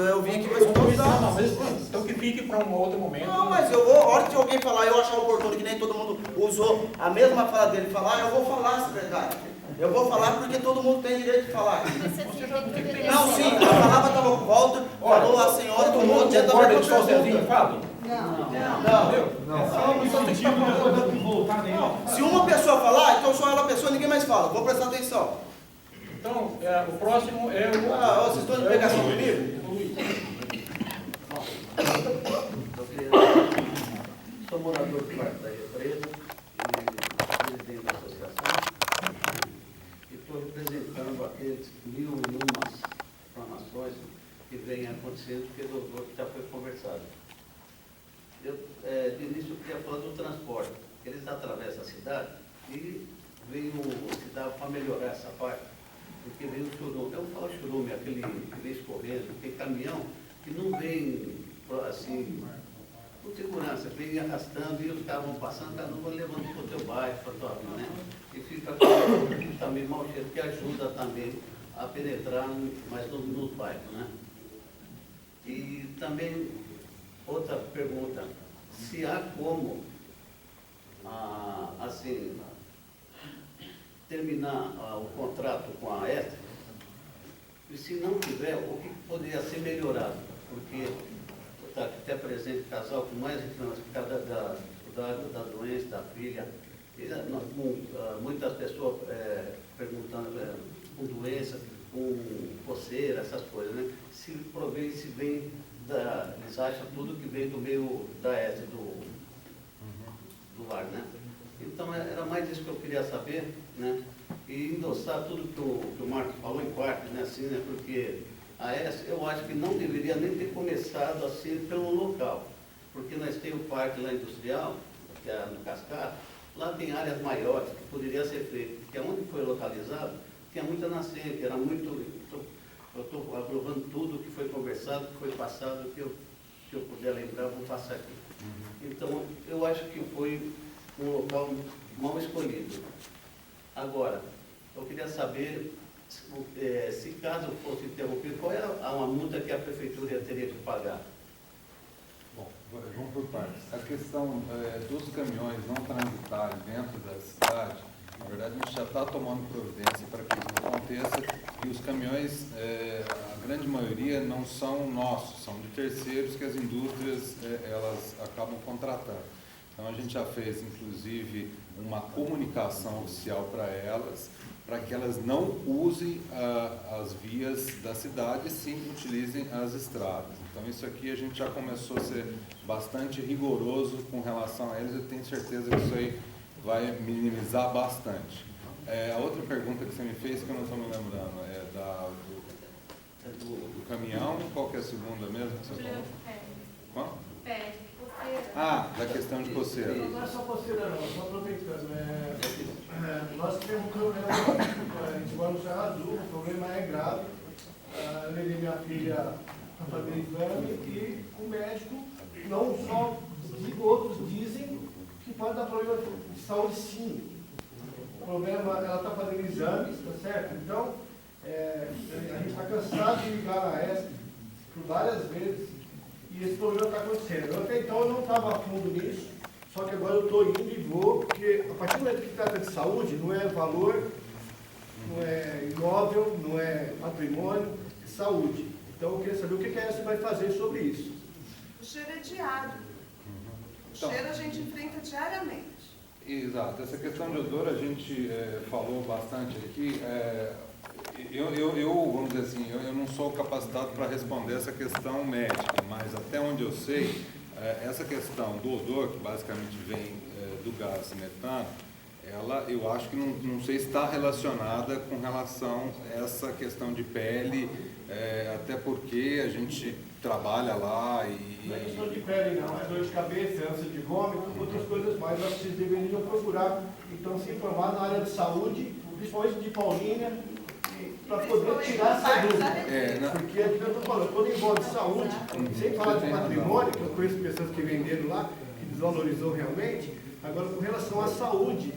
eu vim aqui para escutar os dados. Não, mas então que fique para um outro momento. Não, mas eu vou, a hora que alguém falar, eu achar oportuno, que nem todo mundo usou a mesma fala dele falar, eu vou falar essa verdade. Eu vou falar porque todo mundo tem direito de falar. Não, sim, a palavra estava com volta, falou a senhora, todo mundo tinha também concorda de só Zezinho fala? Não. Se uma pessoa falar, então só ela a pessoa, ninguém mais fala. Vou prestar atenção. Então, o próximo é o... Vocês estão de pegação comigo? Sou morador do Parque da Represa e presidente da associação. E estou representando aqueles 1001 reclamações que vêm acontecendo pelo que já foi conversado. De início, eu queria falar do transporte. Eles atravessam a cidade e vem se dá para melhorar essa parte, porque vem o churume. Eu falo churume, aquele que vem escorrendo, tem caminhão que não vem assim, com segurança, vem arrastando e os caras vão passando, cada um vai levando para o teu bairro, para a tua vida, né? E fica também mau cheiro, que ajuda também a penetrar mais nos bairros, né? E também, outra pergunta, se há como, assim, terminar o contrato com a ETA, e se não tiver, o que poderia ser melhorado? Porque está até presente casal com mais reclamações por causa da doença, da filha. Muitas pessoas perguntando com doença, com coceira, essas coisas, né? Se provém, se vem eles acham tudo que vem do meio da ETA, do ar, né? Então era mais isso que eu queria saber, né? E endossar tudo que o Marcos falou em parte, né? Assim, né? Porque a ESA, eu acho que não deveria nem ter começado assim pelo local, porque nós temos o parque lá industrial, que é no Cascata, lá tem áreas maiores que poderia ser feito, porque onde foi localizado, tinha muita nascente, era muito... Eu estou aprovando tudo que foi conversado, que foi passado, que eu puder lembrar, vou passar aqui. Então, eu acho que foi um local mal escolhido. Agora, eu queria saber, se caso fosse interrompido, qual é a multa que a prefeitura teria que pagar? Bom, vamos por partes. A questão dos caminhões não transitarem dentro da cidade, na verdade, a gente já está tomando providência para que isso não aconteça, e os caminhões, a grande maioria, não são nossos, são de terceiros que as indústrias elas acabam contratando. Então, a gente já fez, inclusive, uma comunicação oficial para que elas não usem as vias da cidade, sim utilizem as estradas. Então, isso aqui a gente já começou a ser bastante rigoroso com relação a eles, eu tenho certeza que isso aí vai minimizar bastante. A outra pergunta que você me fez, que eu não estou me lembrando, é do caminhão. Qual que é a segunda mesmo que você falou? Qual? Da questão de coceira. Não é só coceira não, só aproveitando. Nós temos um problema, a gente mora no Serra Azul, o problema é grave. Eu levei minha filha para fazer exame e o médico, não só outros dizem que pode dar problema de saúde sim. O problema, ela está fazendo exames, tá certo? Então, a gente está cansado de ligar a ESC por várias vezes e esse problema está acontecendo. Até então eu não estava a fundo nisso, só que agora eu estou indo e vou, porque a partir do momento que trata de saúde, não é valor, não é imóvel, não é patrimônio, é saúde. Então eu queria saber o que a ESC vai fazer sobre isso. O cheiro é diário. O cheiro a gente enfrenta diariamente. Exato. Essa questão de odor a gente falou bastante aqui. Vamos dizer assim, eu não sou capacitado para responder essa questão médica, mas até onde eu sei, essa questão do odor, que basicamente vem do gás metano, eu acho que não sei se está relacionada com relação a essa questão de pele, até porque a gente trabalha lá e... Não é questão de pele não, é dor de cabeça, ânsia de vômito, outras coisas mais, mas vocês deveriam procurar, então, se informar na área de saúde, principalmente de Paulínia, para poder tirar essa dúvida. Porque é o que eu estou falando, quando envolve saúde, sem falar de patrimônio, que eu conheço pessoas que venderam lá, que desvalorizou realmente, agora com relação à saúde,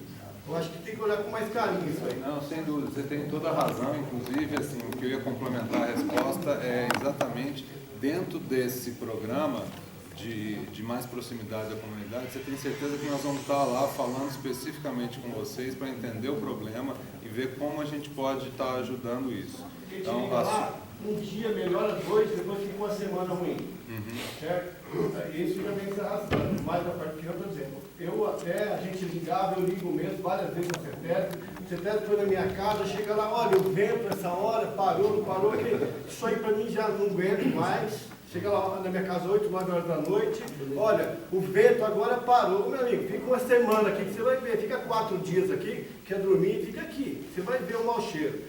eu acho que tem que olhar com mais carinho isso aí. Não, sem dúvida, você tem toda a razão, inclusive, assim, o que eu ia complementar a resposta é exatamente dentro desse programa de mais proximidade da comunidade, você tem certeza que nós vamos estar lá falando especificamente com vocês para entender o problema e ver como a gente pode estar ajudando isso. Então, um dia melhora, 2, depois fica uma semana ruim. Certo? Isso fica bem se arrastando. Mais a parte que eu estou dizendo. A gente ligava, eu ligo mesmo várias vezes no CETESB. O CETESB foi na minha casa, chega lá, olha, o vento essa hora, parou, não parou. Isso aí para mim já não aguento mais. Chega lá na minha casa 8, 9 horas da noite, olha, o vento agora parou. Meu amigo, fica uma semana aqui que você vai ver, fica 4 dias aqui, quer dormir, fica aqui. Você vai ver o mau cheiro,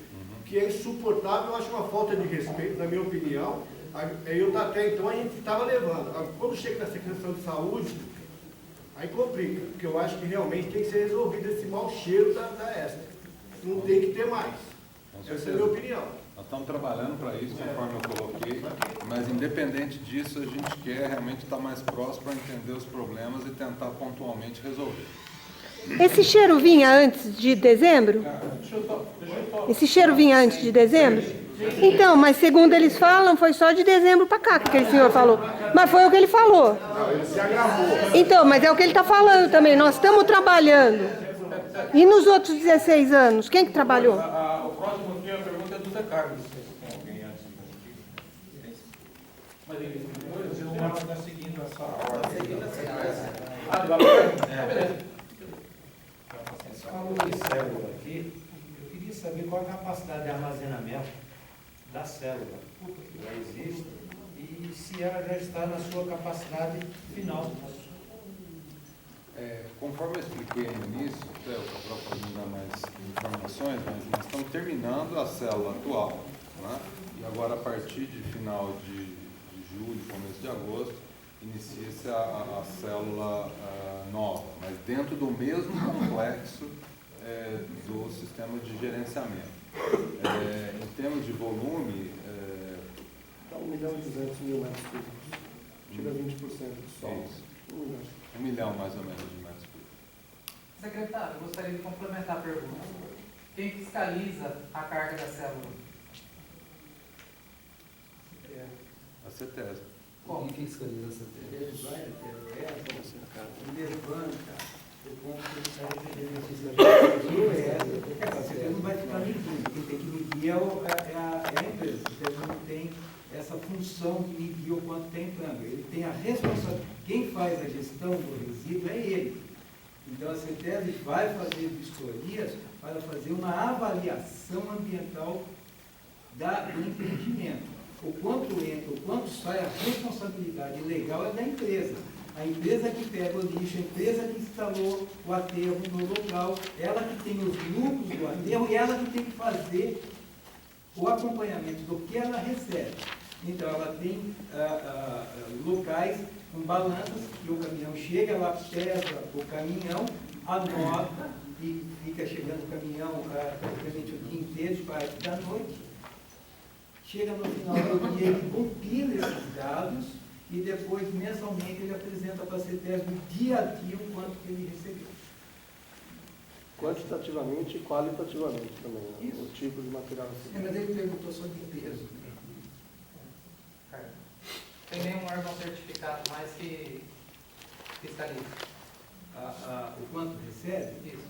que é insuportável, eu acho uma falta de respeito, na minha opinião. Até então a gente estava levando. Quando chega nessa questão de saúde, aí complica, porque eu acho que realmente tem que ser resolvido esse mau cheiro da ESP. Não tem que ter mais. Essa é a minha opinião. Nós estamos trabalhando para isso, conforme eu coloquei, mas independente disso, a gente quer realmente estar mais próximo para entender os problemas e tentar pontualmente resolver. Esse cheiro vinha antes de dezembro? Esse cheiro vinha antes de dezembro? Então, mas segundo eles falam, foi só de dezembro para cá que aquele senhor falou. Mas foi o que ele falou. Então, mas é o que ele está falando também. Nós estamos trabalhando. E nos outros 16 anos, quem que trabalhou? O próximo aqui, a pergunta é do Zé Carlos. Se tem alguém antes de mas ele não está seguindo essa ordem. Beleza. Você falou de célula aqui, eu queria saber qual a capacidade de armazenamento da célula, que já existe, e se ela já está na sua capacidade final. Conforme eu expliquei no início, até o próprio pode dar mais informações, mas nós estamos terminando a célula atual, né? E agora a partir de final de julho, começo de agosto, inicia-se a célula nova, mas dentro do mesmo complexo do sistema de gerenciamento. Em termos de volume... Está 1.200.000 metros cúbicos. Chega a 20% do sol. Isso. 1 milhão mais ou menos de metros cúbicos. Secretário, eu gostaria de complementar a pergunta. Quem fiscaliza a carga da célula? A CETESB. Como? Quem fiscaliza essa terra? Ele levanta o ponto que ele está recebendo. Você não vai ficar medindo. Quem tem que medir é a empresa. Você não tem essa função de medir o quanto tem entrando. Ele tem a responsabilidade. Quem faz a gestão do resíduo é ele. Então a CETESB vai fazer vistorias para fazer uma avaliação ambiental do empreendimento. O quanto entra, o quanto sai, a responsabilidade legal é da empresa. A empresa que pega o lixo, a empresa que instalou o aterro no local, ela que tem os lucros do aterro e ela que tem que fazer o acompanhamento do que ela recebe. Então, ela tem locais com balanças, que o caminhão chega, ela pesa o caminhão, anota, e fica chegando o caminhão praticamente o dia inteiro, de parte da noite. Chega no final do dia, ele compila esses dados e depois, mensalmente, ele apresenta para a CETESB o dia a dia o quanto que ele recebeu. Quantitativamente e qualitativamente também, né? O tipo de material. Mas ele perguntou sobre peso. Tem nenhum órgão certificado mais que fiscaliza? O quanto recebe? Isso.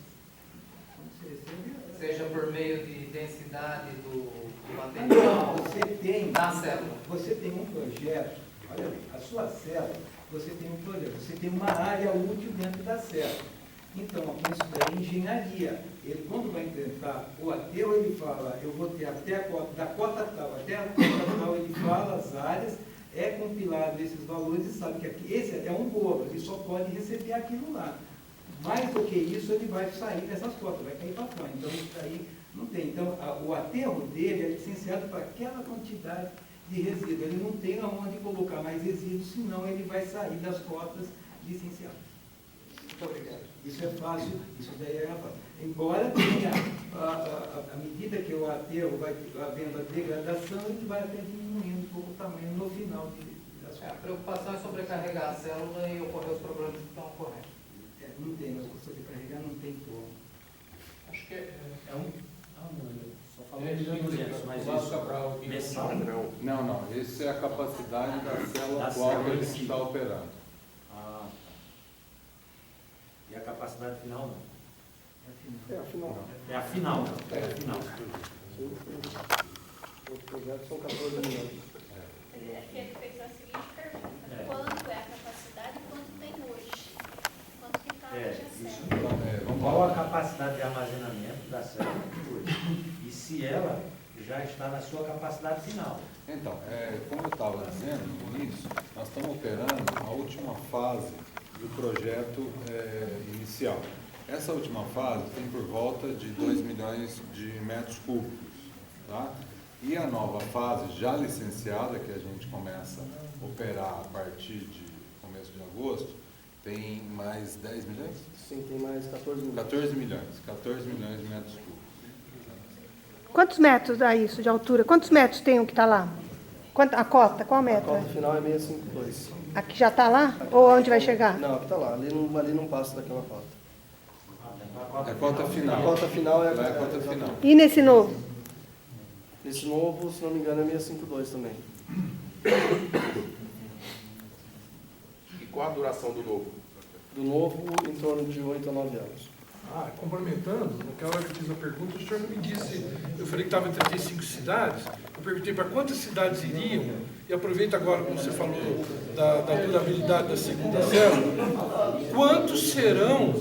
Quanto você recebe? Seja por meio de densidade do Não, material, você tem, da célula. você tem um projeto, olha bem, a sua célula, você tem um projeto, você tem uma área útil dentro da célula. Então, isso daí é engenharia. Ele, quando vai enfrentar o aterro, ele fala, eu vou ter até a cota, da cota tal até a cota tal, ele fala as áreas, é compilado esses valores e sabe que aqui, esse é um bolo, ele só pode receber aquilo lá. Mais do que isso, ele vai sair dessas cotas, vai cair para fora. Então, isso daí não tem. Então, o aterro dele é licenciado para aquela quantidade de resíduo. Ele não tem aonde colocar mais resíduos, senão ele vai sair das cotas licenciadas. Muito obrigado. Isso é fácil, isso daí é fácil. Embora tenha, à medida que o aterro vai havendo a degradação, ele vai até diminuindo um pouco o tamanho no final das cotas. A preocupação é sobrecarregar a célula e ocorrer os problemas que estão ocorrendo. Não tem, mas você carregar não tem como. Acho que é Só falou 1.200.000, mas isso mensal. Não, esse é a capacidade da célula Da atual que célula a em gente si. está operando. Ah, e a capacidade final não. É, afinal. É a final. É a final. O projeto são 14 milhões. Ele fez a seguinte pergunta: É. quanto é a capacidade e quanto tem hoje? Quanto que cabe É, de isso. célula? Vamos Qual lá. a capacidade de armazenamento da célula hoje? E se ela já está na sua capacidade final? Então, como eu estava dizendo no início, nós estamos operando a última fase do projeto inicial. Essa última fase tem por volta de 2 milhões de metros cúbicos. Tá? E a nova fase, já licenciada, que a gente começa a operar a partir de começo de agosto, tem mais 10 milhões? Sim, tem mais 14 milhões. 14 milhões de metros cúbicos. Quantos metros dá isso de altura? Quantos metros tem o que está lá? A cota, qual A metro? cota final é 652. Aqui já está lá? Ou onde vai chegar? Não, aqui está lá. Ali não passa daquela cota. É a cota final. A cota final é Lá é a cota final. E nesse novo? Esse novo, se não me engano, é 652 também. E qual a duração do novo? Do novo, em torno de 8 a 9 anos. Complementando, naquela hora que eu fiz a pergunta, o senhor não me disse, eu falei que estava em 35 cidades, eu perguntei para quantas cidades iriam, e aproveita agora, como você falou, da durabilidade da segunda célula, quantos serão,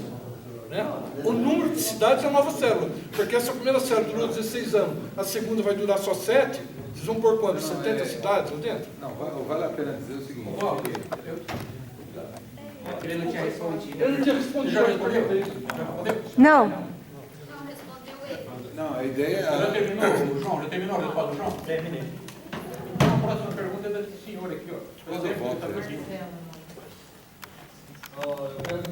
né, o número de cidades da nova célula, porque essa primeira célula durou 16 anos, a segunda vai durar só 7, vocês vão pôr quanto? 70 cidades lá dentro? Não, vale a pena dizer o seguinte. Ele não tinha respondido. Eu não tinha respondido. Já respondeu? Não. Não respondeu ele. Não, a ideia Já terminou, João? Já terminou a resposta do João? Terminei. Então, a próxima pergunta é desse senhor aqui, ó. Depois eu volto. Tá aqui. Eu quero